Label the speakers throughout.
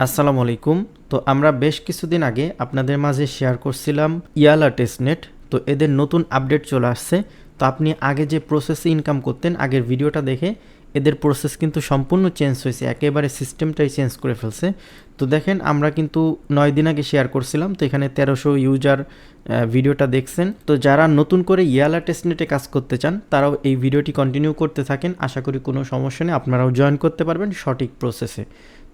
Speaker 1: আসসালামু আলাইকুম। তো আমরা বেশ কিছুদিন আগে আপনাদের মাঝে শেয়ার করছিলাম ইয়ালা টেস্টনেট। তো এদের নতুন আপডেট চলে আসছে। তো আপনি আগে যে প্রসেসে ইনকাম করতেন আগের ভিডিওটা দেখে এদের প্রসেস কিন্তু সম্পূর্ণ চেঞ্জ হয়েছে, একেবারে সিস্টেমটাই চেঞ্জ করে ফেলছে। তো দেখেন আমরা কিন্তু 9 দিন আগে শেয়ার করছিলাম, তো এখানে 1300 ইউজার ভিডিওটা দেখছেন। তো যারা নতুন করে ইয়ালা টেস্টনেটে কাজ করতে চান তারাও এই ভিডিওটি কন্টিনিউ করতে থাকেন, আশা করি কোনো সমস্যা নেই, আপনারাও জয়েন করতে পারবেন সঠিক প্রসেসে।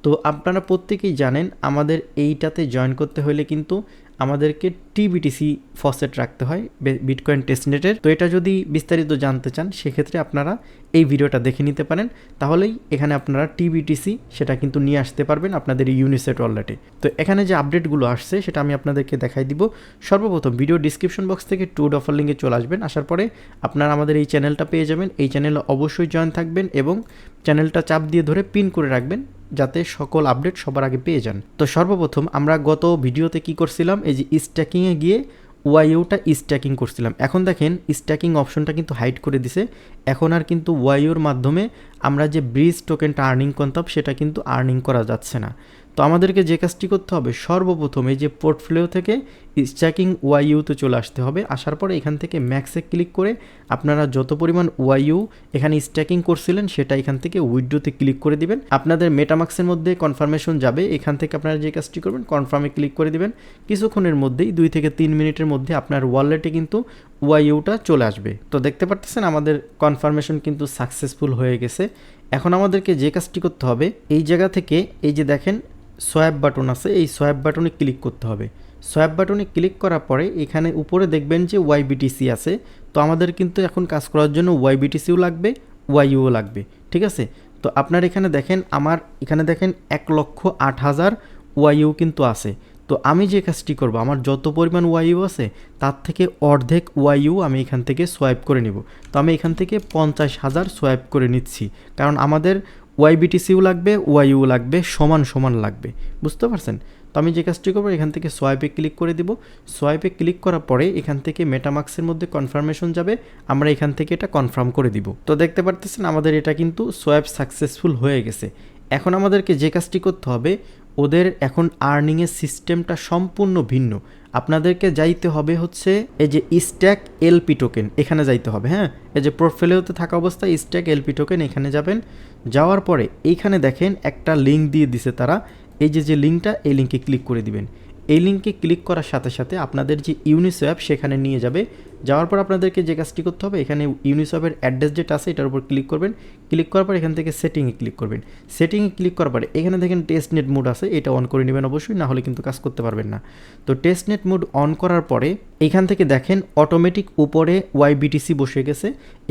Speaker 1: তো আপনারা প্রত্যেকেই জানেন আমাদের এইটাতে জয়েন করতে হলে কিন্তু আমাদেরকে টিবিটিসি ফসেট রাখতে হয় বিটকয়েন টেস্টনেটের। তো এটা যদি বিস্তারিত জানতে চান সেক্ষেত্রে আপনারা এই ভিডিওটা দেখে নিতে পারেন, তাহলেই এখানে আপনারা টিবিটিসি সেটা কিন্তু নিয়ে আসতে পারবেন আপনাদের ইউনিসেট ওয়ালেটে। তো এখানে যে আপডেটগুলো আসছে সেটা আমি আপনাদেরকে দেখাই দিব। সর্বপ্রথম ভিডিও ডিসক্রিপশন বক্স থেকে টুড অফার লিঙ্কে চলে আসবেন, আসার পরে আপনারা আমাদের এই চ্যানেলটা পেয়ে যাবেন। এই চ্যানেলে অবশ্যই জয়েন থাকবেন এবং চ্যানেলটা চাপ দিয়ে ধরে পিন করে রাখবেন যাতে সকল আপডেট সবার আগে পেয়ে যান। তো সর্বপ্রথম আমরা গত ভিডিওতে কি করছিলাম, এই যে স্ট্যাকিংয়ে গিয়ে ওয়াইউটা স্ট্যাকিং করছিলাম। এখন দেখেন স্ট্যাকিং অপশনটা কিন্তু হাইড করে দিছে। এখন আর কিন্তু ওয়াইউর মাধ্যমে আমরা যে ব্রিজ টোকেনটা আর্নিং করতাম সেটা কিন্তু আর্নিং করা যাচ্ছে না। তো আমাদেরকে যে কাজটি করতে হবে, সর্বপ্রথম এই যে পোর্টফোলিও থেকে স্ট্যাকিং ওয়াইউতে চলে আসতে হবে। আসার পরে এখান থেকে ম্যাক্সে ক্লিক করে আপনারা যত পরিমাণ ওয়াইউ এখানে স্ট্যাকিং করছিলেন সেটা এখান থেকে উইথড্রোতে ক্লিক করে দিবেন। আপনাদের মেটামাক্সের মধ্যে কনফার্মেশন যাবে, এখান থেকে আপনারা যে কাজটি করবেন কনফার্মে ক্লিক করে দিবেন। কিছুক্ষণের মধ্যেই 2 থেকে 3 মিনিটের মধ্যে আপনার ওয়ালেটে কিন্তু ওয়াইউটা চলে আসবে। তো দেখতে পাচ্ছেন আমাদের কনফার্মেশন কিন্তু সাকসেসফুল হয়ে গেছে। এখন আমাদেরকে যে কাজটি করতে হবে, এই জায়গা থেকে এই যে দেখেন সোয়াইপ বাটন আছে, এই সোয়াইপ বাটনে ক্লিক করতে হবে। সোয়াইপ বাটনে ক্লিক করার পরে এখানে উপরে দেখবেন যে ওয়াইবিটিসি আছে। তো আমাদের কিন্তু এখন কাজ করার জন্য ওয়াইবিটিসিও লাগবে, ওয়াইইউও লাগবে, ঠিক আছে। তো আপনার এখানে দেখেন আমার এখানে দেখেন 1,08,000 ওয়াইইউ কিন্তু আছে। তো আমি যে কাজটি করব, আমার যত পরিমাণ ওয়াইইউ আছে তার থেকে অর্ধেক ওয়াইইউ আমি এখান থেকে সোয়াইপ করে নিব। তো আমি এখান থেকে 50,000 সোয়াইপ করে নিচ্ছি, কারণ আমাদের ওয়াইবিটিসিও লাগবে, ওয়াইইউ লাগবে, সমান সমান লাগবে, বুঝতে পারছেন। তো আমি যে কাজটি করবো এখান থেকে সোয়াইপে ক্লিক করে দিব। সোয়াইপে ক্লিক করার পরে এখান থেকে মেটামাক্সের মধ্যে কনফার্মেশন যাবে, আমরা এখান থেকে এটা কনফার্ম করে দিব। তো দেখতে পারতেছেন আমাদের এটা কিন্তু সোয়াইপ সাকসেসফুল হয়ে গেছে। এখন আমাদেরকে যে কাজটি করতে হবে, ওদের এখন আর্নিংয়ের সিস্টেমটা সম্পূর্ণ ভিন্ন। আপনাদেরকে যাইতে হবে হচ্ছে এই যে স্ট্যাক এলপি টোকেন, এখানে যাইতে হবে। হ্যাঁ, এই যে পোর্টফোলিওতে থাকা অবস্থায় স্ট্যাক এলপি টোকেন এখানে যাবেন। যাওয়ার পরে এইখানে দেখেন একটা লিঙ্ক দিয়ে দিছে তারা, এই যে লিঙ্কটা, এই লিঙ্কে ক্লিক করে দিবেন। এই লিঙ্কে ক্লিক করার সাথে সাথে আপনাদের যে ইউনিসোয়াপ সেখানে নিয়ে যাবে। যাওয়ার পর আপনাদেরকে যে কাজটি করতে হবে, এখানে ইউনিসোয়াপের অ্যাড্রেস যেটা আছে এটার উপর ক্লিক করবেন। ক্লিক করার পর এখান থেকে সেটিংয়ে ক্লিক করবেন। সেটিংয়ে ক্লিক করার পরে এখানে দেখেন টেস্টনেট মোড আছে, এটা অন করে নেবেন অবশ্যই, না হলে কিন্তু কাজ করতে পারবেন না। তো টেস্টনেট মোড অন করার পরে এখান থেকে দেখেন অটোমেটিক উপরে ওয়াইবিটিসি বসে গেছে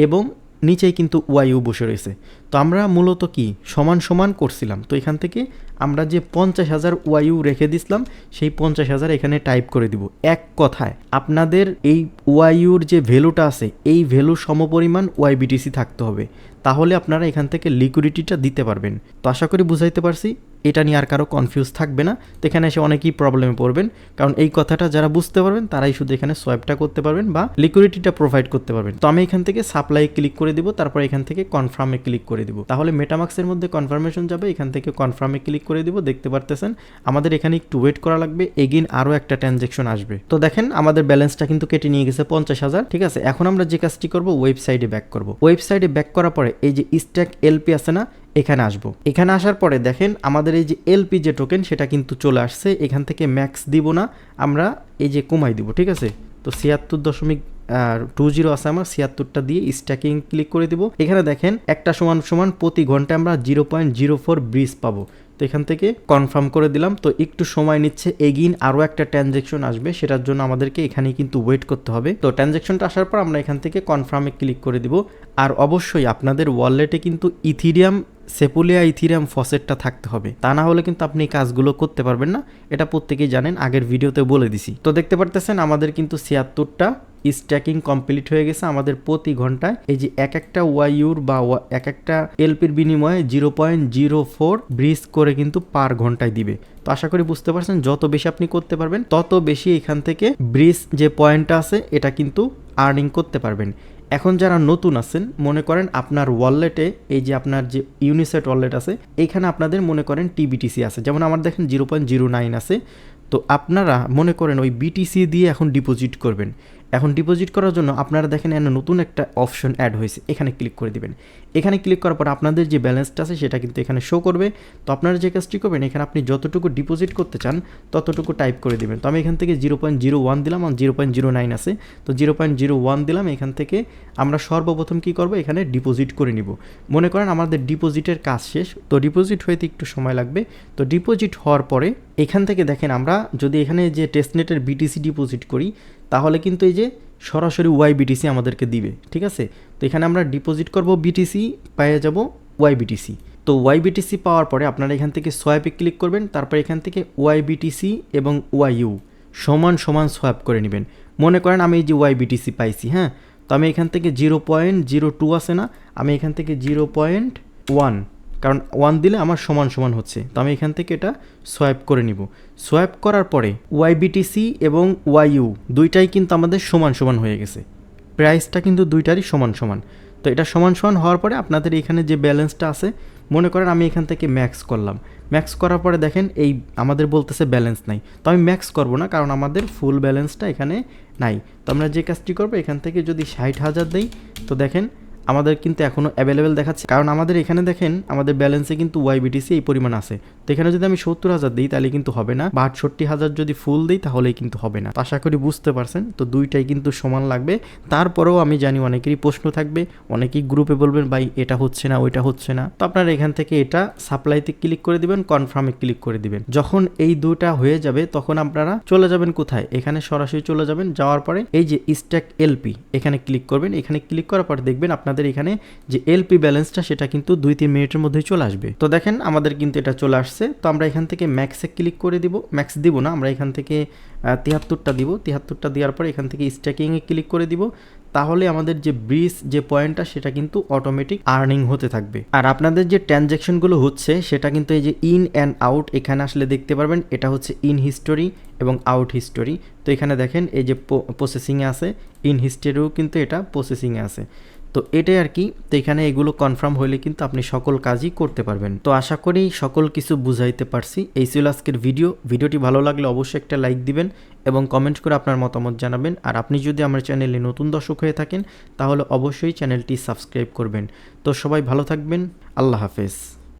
Speaker 1: এবং নিচেই কিন্তু ওয়াইইউ বসে রয়েছে। তো আমরা মূলত কি সমান সমান করছিলাম। তো এখান থেকে আমরা যে 50,000 ওয়াইইউ রেখে দিছিলাম সেই 50,000 এখানে টাইপ করে দিব। এক কথায় আপনাদের এই ওয়াইইউর যে ভ্যালুটা আছে এই ভ্যালু সমপরিমাণ ওয়াইবিটিসি থাকতে হবে, তাহলে আপনারা এখান থেকে লিকুইডিটিটা দিতে পারবেন। তো আশা করি বুঝাইতে পারছি, এটা নিয়ে আর কারো কনফিউজ থাকবে না। তো এখানে এসে অনেকেই প্রবলেমে পড়বেন, কারণ এই কথাটা যারা বুঝতে পারবেন তারাই শুধু এখানে সোয়াইপটা করতে পারবেন বা লিকুইডিটিটা প্রোভাইড করতে পারবেন। তো আমি এখান থেকে সাপ্লাই ক্লিক করে দিব, তারপর এখান থেকে কনফার্মে ক্লিক করে দিব, তাহলে মেটামাক্সের মধ্যে কনফার্মেশন যাবে। এখান থেকে কনফার্মে ক্লিক করে দিব। দেখতে পারতেছেন আমাদের এখানে একটু ওয়েট করা লাগবে, এগেইন আরও একটা ট্রানজ্যাকশন আসবে। তো দেখেন আমাদের ব্যালেন্সটা কিন্তু কেটে নিয়ে গেছে 50,000, ঠিক আছে। এখন আমরা যে কাজটি করব, ওয়েবসাইটে ব্যাক করব। ওয়েবসাইটে ব্যাক করার পরে এই যে স্ট্যাক এলপি আছে না, এখানে আসবো। এখানে আসার পরে দেখেন আমাদের এই যে এলপি যে টোকেন সেটা কিন্তু চলে আসছে। এখান থেকে ম্যাক্স দিব না, আমরা এই যে কমাই দিব, ঠিক আছে। তো 76.20 আছে আমার, 76টা দিয়ে স্ট্যাকিং ক্লিক করে দিব। এখানে দেখেন একটা সমান সমান প্রতি ঘন্টায় আমরা 0.04 ব্রিজ পাবো। তো এখান থেকে কনফার্ম করে দিলাম। তো একটু সময় নিচ্ছে, এগেইন আরও একটা ট্রানজ্যাকশন আসবে, সেটার জন্য আমাদেরকে এখানেই কিন্তু ওয়েট করতে হবে। তো ট্রানজ্যাকশনটা আসার পর আমরা এখান থেকে কনফার্মে ক্লিক করে দিব। আর অবশ্যই আপনাদের ওয়ালেটে কিন্তু ইথিরিয়াম সেপুলিয়া ইথিরিয়াম ফসেটটা থাকতে হবে, তা না হলে কিন্তু আপনি কাজগুলো করতে পারবেন না। এটা প্রত্যেকেই জানেন, আগের ভিডিওতে বলে দিছি। তো দেখতে পারতেছেন আমাদের কিন্তু 76টা স্ট্যাকিং কমপ্লিট হয়ে গেছে। আমাদের প্রতি ঘন্টায় এই যে এক একটা ওয়াইউর বা এক একটা এলপির বিনিময়ে 0.04 ব্রিজ করে কিন্তু পার ঘন্টায় দিবে। তো আশা করি বুঝতে পারছেন, যত বেশি আপনি করতে পারবেন তত বেশি এখান থেকে ব্রিজ যে পয়েন্টটা আছে এটা কিন্তু আর্নিং করতে পারবেন। এখন যারা নতুন আছেন মনে করেন আপনার ওয়ালেটে এই যে আপনার যে ইউনিসেট ওয়ালেট আছে এইখানে আপনাদের মনে করেন টিবিটিসি আছে, যেমন আমার দেখেন 0.09 আছে। তো আপনারা মনে করেন ওই বিটিসি দিয়ে এখন ডিপোজিট করবেন। এখন ডিপোজিট করার জন্য আপনারা দেখেন এখানে নতুন একটা অপশন অ্যাড হয়েছে, এখানে ক্লিক করে দিবেন। এখানে ক্লিক করার পর আপনাদের যে ব্যালেন্সটা আছে সেটা কিন্তু এখানে শো করবে। তো আপনারা যে কাজটি করবেন, এখানে আপনি যতটুকু ডিপোজিট করতে চান ততটুকু টাইপ করে দিবেন। তো আমি এখান থেকে 0.01 দিলাম, আর 0.09 আছে, তো 0.01 দিলাম। এখান থেকে আমরা সর্বপ্রথম কি করব, এখানে ডিপোজিট করে নিব। মনে করেন আমাদের ডিপোজিটের কাজ শেষ, তো ডিপোজিট হইতে একটু সময় লাগবে। তো ডিপোজিট হওয়ার পরে এখান থেকে দেখেন আমরা যদি এখানে যে টেস্টনেটের বিটিসি ডিপোজিট করি তাহলে কিন্তু এই যে সরাসরি YBTC আমাদেরকে দিবে, ঠিক আছে। তো এখানে আমরা ডিপোজিট করব বিটিসি, পেয়ে যাব YBTC। তো YBTC পাওয়ার পরে আপনারা এখান থেকে সোয়াইপে ক্লিক করবেন, তারপর এখান থেকে YBTC এবং YU সমান সমান সোয়াইপ করে নেবেন। মনে করেন আমি এই যে YBTC পাইছি, হ্যাঁ, তো আমি এখান থেকে 0.02 আছে না, আমি এখান থেকে 0.1, কারণ 1 দিলে আমার সমান সমান হচ্ছে, তো আমি এখান থেকে এটা সোয়াইপ করে নিব। সোয়াইপ করার পরে YBTC এবং YU দুইটাই কিন্তু আমাদের সমান সমান হয়ে গেছে, প্রাইসটা কিন্তু দুইটারই সমান সমান। তো এটা সমান সমান হওয়ার পরে আপনাদের এখানে যে ব্যালেন্সটা আছে, মনে করেন আমি এখান থেকে ম্যাক্স করলাম। ম্যাক্স করার পরে দেখেন এই আমাদের বলতেছে ব্যালেন্স নাই, তো আমি ম্যাক্স করব না, কারণ আমাদের ফুল ব্যালেন্সটা এখানে নাই। তো আমরা যে কাজটি করবো, এখান থেকে যদি 60,000 দেই, তো দেখেন আমাদের কিন্তু এখনও অ্যাভেলেবেল দেখাচ্ছে, কারণ আমাদের এখানে দেখেন আমাদের ব্যালেন্সে কিন্তু YBTC এই পরিমাণ আছে। তো এখানে যদি আমি 70,000 দিই তাহলে কিন্তু হবে না, বা 68,000 যদি ফুল দিই তাহলেই কিন্তু হবে না। আশা করি বুঝতে পারছেন। তো দুইটাই কিন্তু সমান লাগবে। তারপরেও আমি জানি অনেকেরই প্রশ্ন থাকবে, অনেকেই গ্রুপে বলবেন ভাই এটা হচ্ছে না, ওইটা হচ্ছে না। তো আপনারা এখান থেকে এটা সাপ্লাইতে ক্লিক করে দিবেন, কনফার্মে ক্লিক করে দিবেন। যখন এই দুটা হয়ে যাবে তখন আপনারা চলে যাবেন কোথায়, এখানে সরাসরি চলে যাবেন। যাওয়ার পরে এই যে স্ট্যাক এলপি এখানে ক্লিক করবেন। এখানে ক্লিক করার পর দেখবেন আপনাদের এখানে যে এলপি ব্যালেন্সটা সেটা কিন্তু 2-3 মিনিটের মধ্যেই চলে আসবে। তো দেখেন আমাদের কিন্তু এটা চলে আসছে। তো আমরা এখান থেকে ম্যাক্সে ক্লিক করে দিব, ম্যাক্স দিব না, আমরা এখান থেকে 73টা দিব। 73টা দেওয়ার পর এখান থেকে স্ট্যাকিংয়ে ক্লিক করে দিব। তাহলে আমাদের যে ব্রিজ যে পয়েন্টটা সেটা কিন্তু অটোমেটিক আর্নিং হতে থাকবে। আর আপনাদের যে ট্রানজ্যাকশনগুলো হচ্ছে সেটা কিন্তু এই যে ইন অ্যান্ড আউট এখানে আসলে দেখতে পারবেন। এটা হচ্ছে ইন হিস্টোরি এবং আউট হিস্টোরি। তো এখানে দেখেন এই যে প্রসেসিংয়ে আছে, ইন হিস্টোরিও কিন্তু এটা প্রসেসিংয়ে আছে। তো এটাই আর কি। তো এখানে এগুলো কনফার্ম হলে কিন্তু আপনি সকল কাজই করতে পারবেন। তো আশা করি সকল কিছু বুঝাইতে পারছি। এই ছিল আজকের ভিডিওটি ভালো লাগলে অবশ্যই একটা লাইক দিবেন এবং কমেন্ট করে আপনার মতামত জানাবেন। আর আপনি যদি আমার চ্যানেলে নতুন দর্শক হয়ে থাকেন তাহলে অবশ্যই চ্যানেলটি সাবস্ক্রাইব করবেন। তো সবাই ভালো থাকবেন, আল্লাহ হাফেজ।